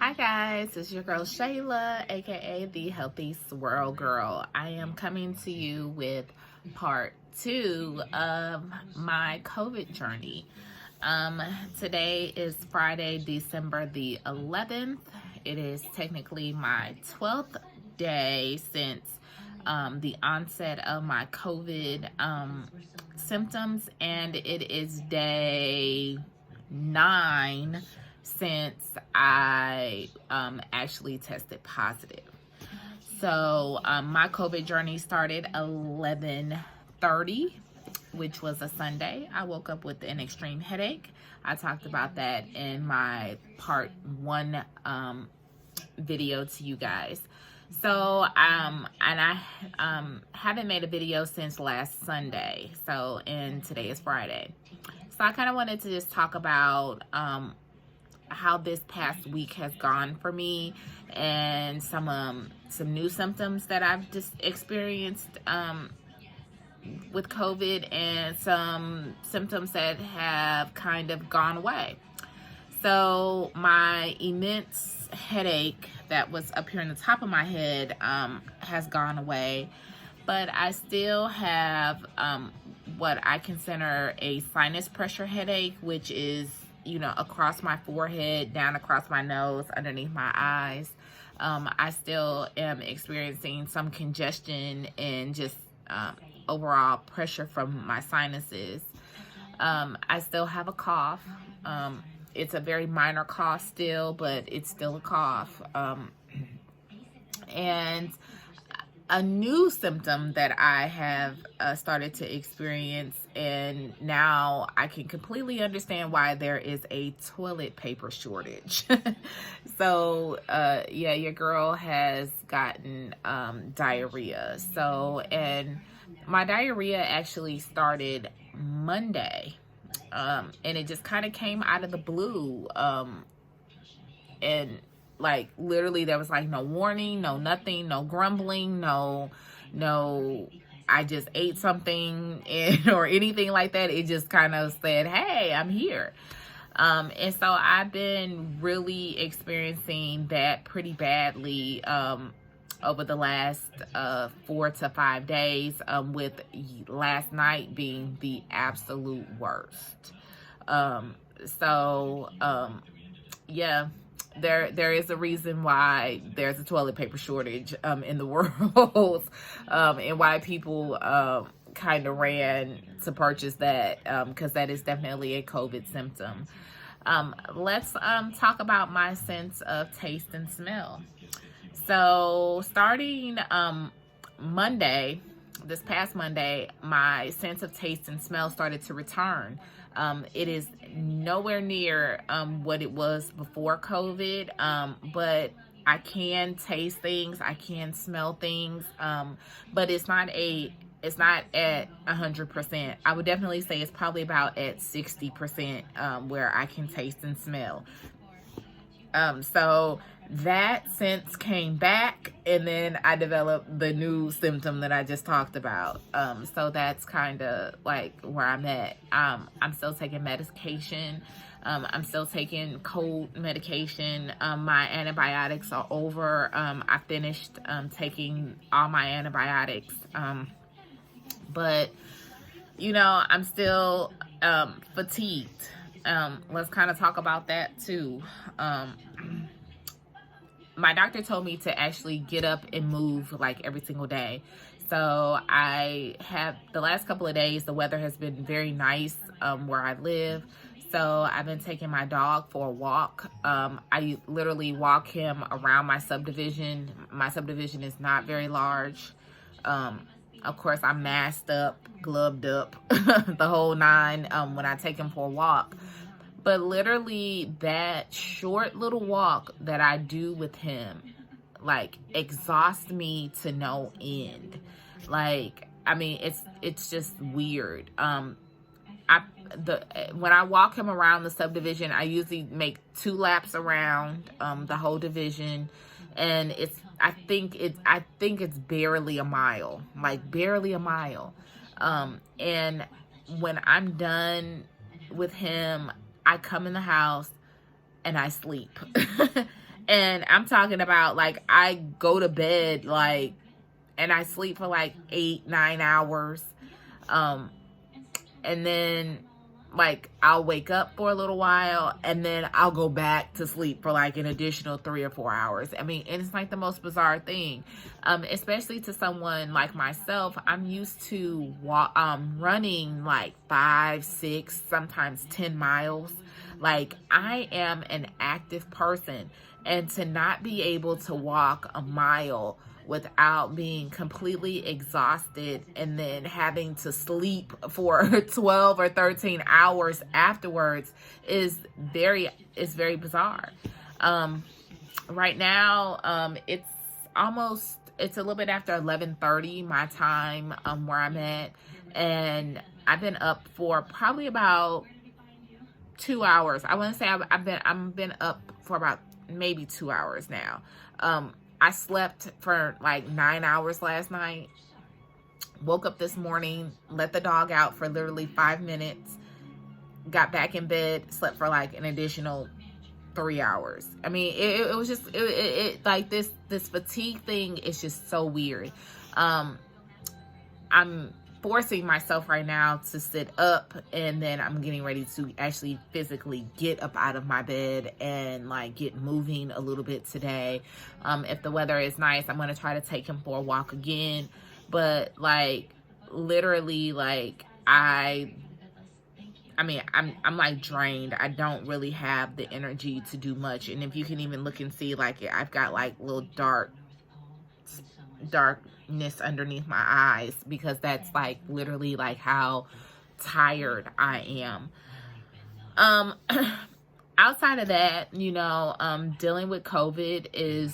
Hi guys, it's your girl Shayla, aka the Healthy Swirl Girl. I am coming to you with part 2 of my COVID journey. Today is Friday, December the 11th. It is technically my 12th day since the onset of my COVID symptoms, and it is day 9 since I actually tested positive. So my COVID journey started 11:30, which was a Sunday. I woke up with an extreme headache. I talked about that in my part 1 video to you guys. So and I haven't made a video since last Sunday. And today is Friday. So I kind of wanted to just talk about how this past week has gone for me, and some new symptoms that I've just experienced with COVID, and some symptoms that have kind of gone away. So my immense headache that was up here in the top of my head has gone away, but I still have what I consider a sinus pressure headache, which is, you know, across my forehead, down across my nose, underneath my eyes. I still am experiencing some congestion and just overall pressure from my sinuses. I still have a cough. It's a very minor cough still, but it's still a cough. And a new symptom that I have started to experience, and now I can completely understand why there is a toilet paper shortage. So yeah, your girl has gotten diarrhea. And my diarrhea actually started Monday, and it just kind of came out of the blue, and like literally there was like no warning, no nothing, no grumbling, no I just ate something or anything like that. It just kind of said, hey, I'm here. And so I've been really experiencing that pretty badly over the last 4 to 5 days, with last night being the absolute worst. Yeah, there is a reason why there's a toilet paper shortage in the world, and why people kind of ran to purchase that, because that is definitely a COVID symptom. Let's talk about my sense of taste and smell. So starting Monday, this past Monday, my sense of taste and smell started to return. It is nowhere near what it was before COVID, but I can taste things, I can smell things, but it's not at 100%. I would definitely say it's probably about at 60% where I can taste and smell. So that sense came back, and then I developed the new symptom that I just talked about. So that's kind of like where I'm at. I'm still taking medication. I'm still taking cold medication. My antibiotics are over. I finished taking all my antibiotics. But, you know, I'm still fatigued. Let's kind of talk about that too. My doctor told me to actually get up and move like every single day. So I have, the last couple of days, the weather has been very nice where I live. So I've been taking my dog for a walk. I literally walk him around my subdivision. My subdivision is not very large. Of course, I'm masked up, gloved up, the whole nine when I take him for a walk. But literally that short little walk that I do with him, like, exhausts me to no end. Like, I mean, it's just weird. When I walk him around the subdivision, I usually make 2 laps around the whole division, and I think it's barely a mile, like barely a mile. And when I'm done with him, I come in the house and I sleep. And I'm talking about, like, I go to bed, like, and I sleep for like 8-9 hours. And then, like, I'll wake up for a little while, and then I'll go back to sleep for like an additional 3 or 4 hours. I mean, and it's like the most bizarre thing, especially to someone like myself. I'm used to running like 5, 6, sometimes 10 miles. Like, I am an active person, and to not be able to walk a mile without being completely exhausted and then having to sleep for 12 or 13 hours afterwards is very bizarre. Right now, it's a little bit after 11:30 my time, where I'm at, and I've been up for probably about 2 hours. I want to say I've been up for about maybe 2 hours now. I slept for like 9 hours last night. Woke up this morning, let the dog out for literally 5 minutes, got back in bed, slept for like an additional 3 hours. I mean, it was just like this fatigue thing is just so weird. I'm forcing myself right now to sit up, and then I'm getting ready to actually physically get up out of my bed and like get moving a little bit today. If the weather is nice, I'm going to try to take him for a walk again. But like, literally, like, I'm like drained. I don't really have the energy to do much. And if you can even look and see, like, I've got like little darkness underneath my eyes, because that's like literally like how tired I am. Outside of that, dealing with COVID is,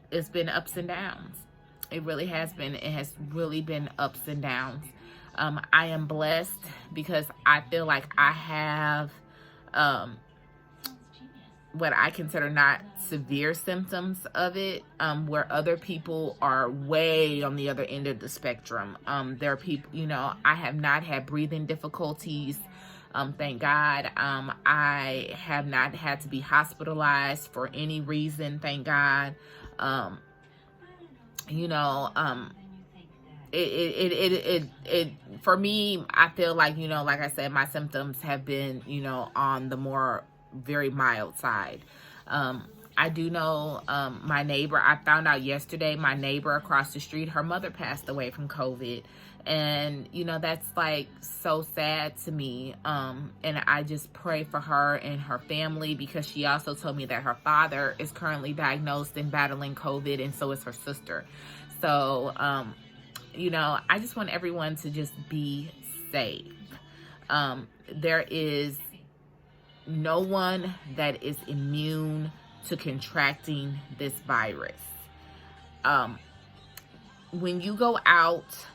it's been ups and downs. It really has been. It has really been ups and downs. I am blessed because I feel like I have what I consider not severe symptoms of it, where other people are way on the other end of the spectrum. There are people, I have not had breathing difficulties. Thank God. I have not had to be hospitalized for any reason. Thank God. It for me, I feel like, like I said, my symptoms have been, on the more very mild side. I do know, my neighbor, I found out yesterday, my neighbor across the street, her mother passed away from COVID. And, that's like so sad to me. And I just pray for her and her family, because she also told me that her father is currently diagnosed and battling COVID, and so is her sister. So, I just want everyone to just be safe. There is no one that is immune to contracting this virus. When you go out,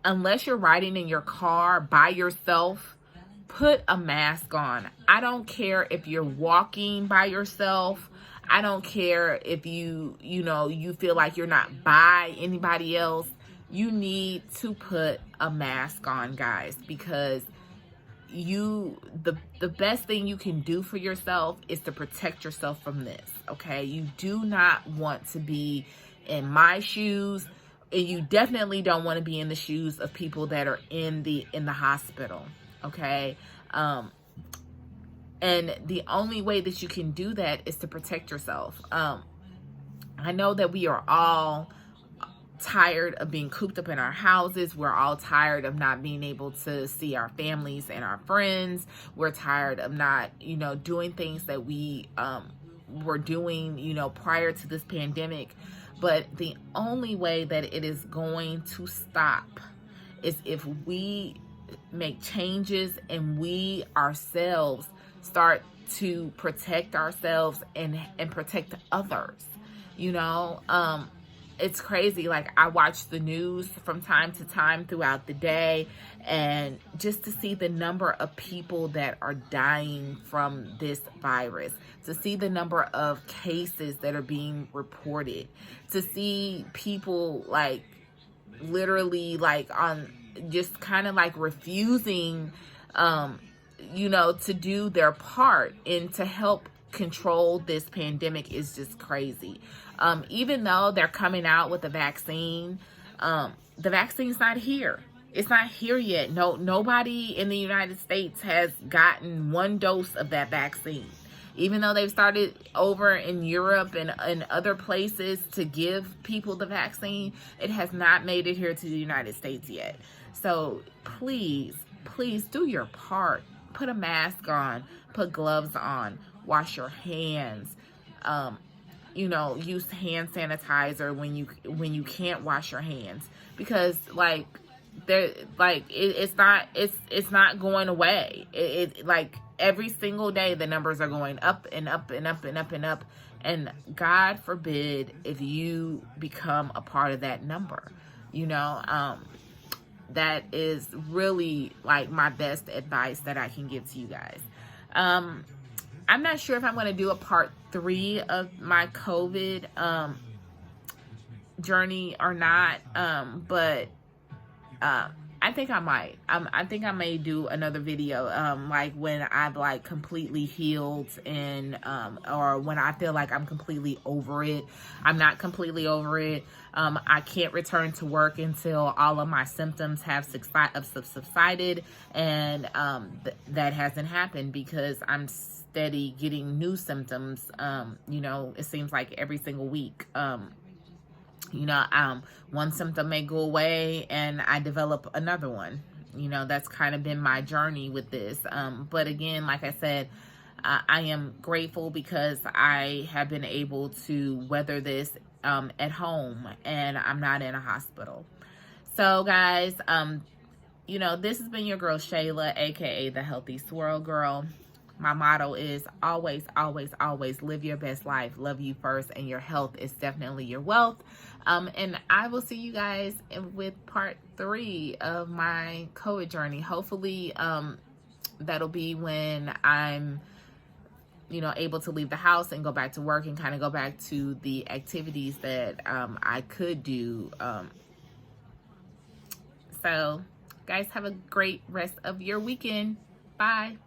unless you're riding in your car by yourself, put a mask on. I don't care if you're walking by yourself. I don't care if you feel like you're not by anybody else. You need to put a mask on, guys, because the best thing you can do for yourself is to protect yourself from this, okay? You do not want to be in my shoes, and you definitely don't want to be in the shoes of people that are in the hospital, okay? And the only way that you can do that is to protect yourself. I know that we are all tired of being cooped up in our houses. We're all tired of not being able to see our families and our friends. We're tired of not, doing things that we were doing, prior to this pandemic. But the only way that it is going to stop is if we make changes and we ourselves start to protect ourselves and protect others. It's crazy. Like, I watch the news from time to time throughout the day, and just to see the number of people that are dying from this virus, to see the number of cases that are being reported, to see people like literally like on just kind of like refusing to do their part and to help control this pandemic is just crazy. Even though they're coming out with a vaccine, the vaccine's not here. It's not here yet. Nobody in the United States has gotten one dose of that vaccine. Even though they've started over in Europe and other places to give people the vaccine, it has not made it here to the United States yet. So please do your part. Put a mask on, put gloves on, wash your hands. Use hand sanitizer when you can't wash your hands, because it's not going away. It like every single day the numbers are going up and up and up and up and up, and God forbid if you become a part of that number. That is really like my best advice that I can give to you guys. I'm not sure if I'm going to do a part 3 of my COVID journey or not, but I think I might. I think I may do another video, like when I've like completely healed and, or when I feel like I'm completely over it. I'm not completely over it. I can't return to work until all of my symptoms have subsided, and that hasn't happened because I'm steady getting new symptoms. It seems like every single week. One symptom may go away and I develop another one. That's kind of been my journey with this. But again, like I said, I am grateful because I have been able to weather this at home and I'm not in a hospital. So guys, this has been your girl Shayla, aka the Healthy Swirl Girl. My motto is always, always, always live your best life. Love you first, and your health is definitely your wealth. And I will see you guys with part 3 of my COVID journey. Hopefully, that'll be when I'm, able to leave the house and go back to work and kind of go back to the activities that I could do. So, guys, have a great rest of your weekend. Bye.